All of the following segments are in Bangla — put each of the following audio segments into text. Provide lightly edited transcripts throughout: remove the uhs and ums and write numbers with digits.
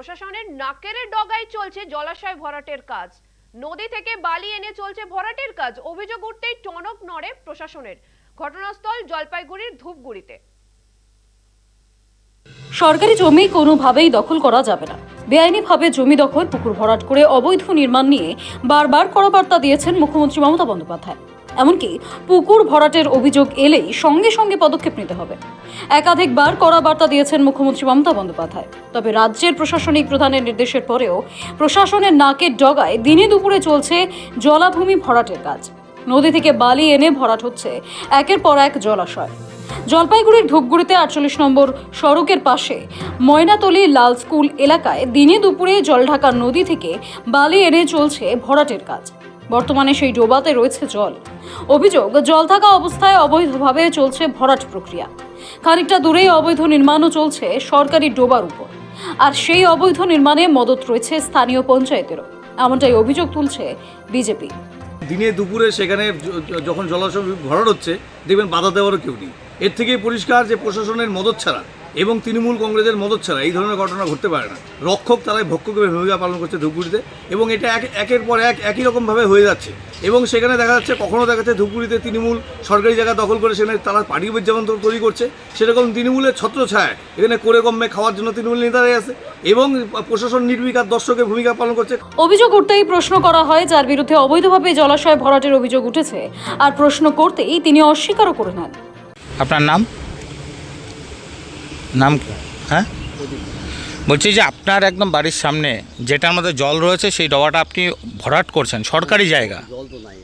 প্রশাসনের নাকের ডগায় চলছে জলাশয় ভরাটের কাজ। নদী থেকে বালি এনে চলছে ভরাটের কাজ। অভিযোগ উঠতেই টনক নড়ে প্রশাসনের। ঘটনাস্থল জলপাইগুড়ির ধূপগুড়িতে। সরকারি জমি কোনোভাবেই দখল করা যাবে না। বেআইনিভাবে জমি দখল, পুকুর ভরাট করে অবৈধ নির্মাণ নিয়ে বারবার কড়া বার্তা দিয়েছেন মুখ্যমন্ত্রী মমতা বন্দ্যোপাধ্যায়। এমনকি পুকুর ভরাটের অভিযোগ এলেই সঙ্গে সঙ্গে পদক্ষেপ নিতে হবে। একাধিকবার কড়া বার্তা দিয়েছেন মুখ্যমন্ত্রী মমতা বন্দ্যোপাধ্যায়। তবে রাজ্যের প্রশাসনিক প্রধানের নির্দেশের পরেও প্রশাসনের নাকের ডগায় দিনে দুপুরে চলছে জলাভূমি ভরাটের কাজ। নদী থেকে বালি এনে ভরাট হচ্ছে একের পর এক জলাশয়। জলপাইগুড়ির ধূপগুড়িতে 48 নম্বর সড়কের পাশে ময়নাতলী লাল স্কুল এলাকায় দিনে দুপুরে জলঢাকা নদী থেকে বালি এনে চলছে ভরাটের কাজ। বর্তমানে সেই ডোবাতে রয়েছে জল। অভিযোগ, জল থাকা অবস্থায় অবৈধভাবে চলছে ভরাট প্রক্রিয়া। খানিকটা দূরেই অবৈধ নির্মাণও চলছে সরকারি ডোবার উপর। আর সেই অবৈধ নির্মাণে মদত রয়েছে স্থানীয় পঞ্চায়েতেরও। এমনটাই অভিযোগ তুলছে বিজেপি। দিনে দুপুরে সেখানে যখন জলাশয় ভরাট হচ্ছে দেখবেন বাধা দেওয়ারও কেউ নেই। এর থেকেই পরিষ্কার যে প্রশাসনের মদত ছাড়া এবং তৃণমূল কংগ্রেসের মদত ছাড়া এই ধরনের ঘটনা ঘটতে পারে না। রক্ষক তারাই ভক্ষকের ভূমিকা পালন করছে ধূপগুড়িতে, এবং এটা একের পর এক একই রকমভাবে হয়ে যাচ্ছে। এবং সেখানে দেখা যাচ্ছে, কখনো দেখা যাচ্ছে ধূপগুড়িতে তৃণমূল সরকারি জায়গা দখল করে সেখানে তারা পার্টি অফিস যেমন তৈরি করছে, সেরকম তৃণমূলের ছত্রছায়ায় এখানে করে কমে খাওয়ার জন্য তৃণমূল নেতারাই আছে, এবং প্রশাসন নির্বিকার দর্শকের ভূমিকা পালন করছে। অভিযোগ উঠতেই প্রশ্ন করা হয় যার বিরুদ্ধে অবৈধভাবে জলাশয় ভরাটের অভিযোগ উঠেছে, আর প্রশ্ন করতেই তিনি অস্বীকারও করে নেন। আপনার নাম হ্যাঁ বলছি যে আপনার একদম বাড়ির সামনে যেটার মধ্যে জল রয়েছে সেই ডবাটা আপনি ভরাট করছেন, সরকারি জায়গা। জল তো নাই,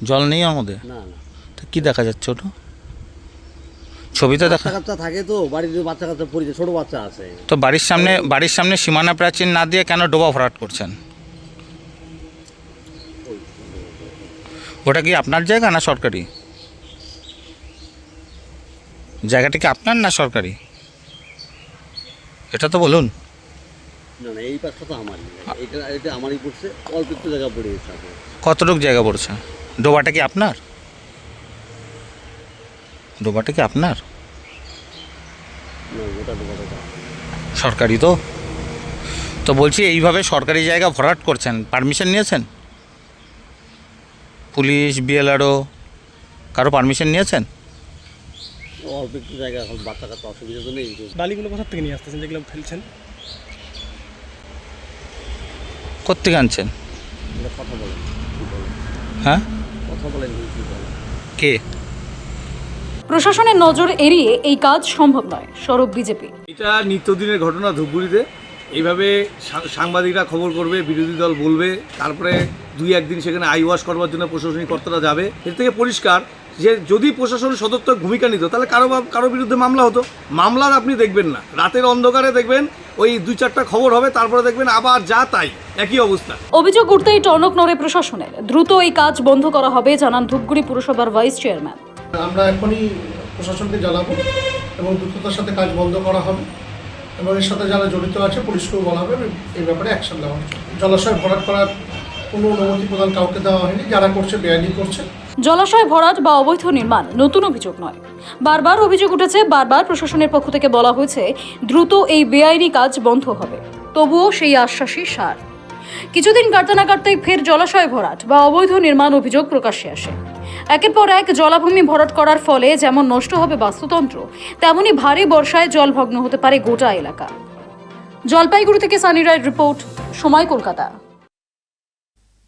জল নেই ওর মধ্যে? না না। তো কী দেখা যাচ্ছে ওটা? ছবিতে দেখা বাচ্চা থাকে তো বাড়িতে, বাচ্চা কাচ্চা পড়েছে, ছোট বাচ্চা আছে। তো বাড়ির সামনে সীমানা প্রাচীর না দিয়ে কেন ডোবা ভরাট করছেন? ওটা কি আপনার জায়গা না সরকারি? জায়গাটা কি আপনার না সরকারি? এটা তো বলুন। না না, এই পাশটা তো আমারই। এটা আমারই পড়ছে, অল্প একটু জায়গা পড়ে গেছে। কতটুকু জায়গা পড়ছে? ডোবাটা কি আপনার? ডোবাটা কি আপনার? না, ওটা সরকারি তো। তো বলছি এইভাবে সরকারি জায়গা ভরাট করছেন, পারমিশন নিয়েছেন? পুলিশ, বিএলআরও কারো পারমিশন নিয়েছেন? অল্প একটু জায়গা, এখন বাচ্চা কাচ্চা অসুবিধা তো নেই। বালিগুলো কোথা থেকে নিয়ে আসতেছেন যেগুলো ফেলছেন? কোত্থেকে আনছেন? কথা বলেন, হ্যাঁ কথা বলেন, কি বলেন? কে? প্রশাসনের নজর এড়িয়ে এই কাজ সম্ভব নয়, সরব বিজেপি। এটা নিত্যদিনের ঘটনা ধূপগুড়িতে। এইভাবে সাংবাদিকরা খবর করবে, বিরোধী দল বলবে, তারপরে 2-1 দিন সেখানে আই ওয়াশ করবার জন্য প্রশাসনিক কর্তারা যাবে। এর থেকে পরিষ্কার যে যদি প্রশাসন সদর্থক ভূমিকা নিত তাহলে কারো বিরুদ্ধে মামলা হতো। মামলার আপনি দেখবেন না, রাতের অন্ধকারে দেখবেন ওই 2-4টা খবর হবে, তারপরে দেখবেন আবার যা তাই একই অবস্থা। অভিযোগ উঠতেই টনক নড়ে প্রশাসনের। দ্রুত এই কাজ বন্ধ করা হবে জানান ধূপগুড়ি পুরসভার ভাইস চেয়ারম্যান। আমরা এখনই প্রশাসনকে জানাবো এবং দ্রুততার সাথে কাজ বন্ধ করা হবে, এবং এর সাথে যারা জড়িত আছে পুলিশকেও বলা হবে এই ব্যাপারে অ্যাকশন নেওয়া হবে। জলাশয় ভরাট করার কোনো অনুমতি প্রদান কাউকে দেওয়া হয়নি, যারা করছে বেআইনি করছে। জলাশয় ভরাট বা অবৈধ নির্মাণ নতুন অভিযোগ নয়, বারবার অভিযোগ উঠেছে। বারবার প্রশাসনের পক্ষ থেকে বলা হয়েছে দ্রুত এই বেআইনি কাজ বন্ধ হবে, তবুও সেই আশ্বাসই সার। কিছুদিন কাটতে না কাটতেই ফের জলাশয় ভরাট বা অবৈধ নির্মাণ অভিযোগ প্রকাশ্যে আসে। একের পর এক জলাভূমি ভরাট করার ফলে যেমন নষ্ট হবে বাস্তুতন্ত্র, তেমনি ভারী বর্ষায় জলভগ্ন হতে পারে গোটা এলাকা। জলপাইগুড়ি থেকে সানি রায়ের রিপোর্ট, সময় কলকাতা।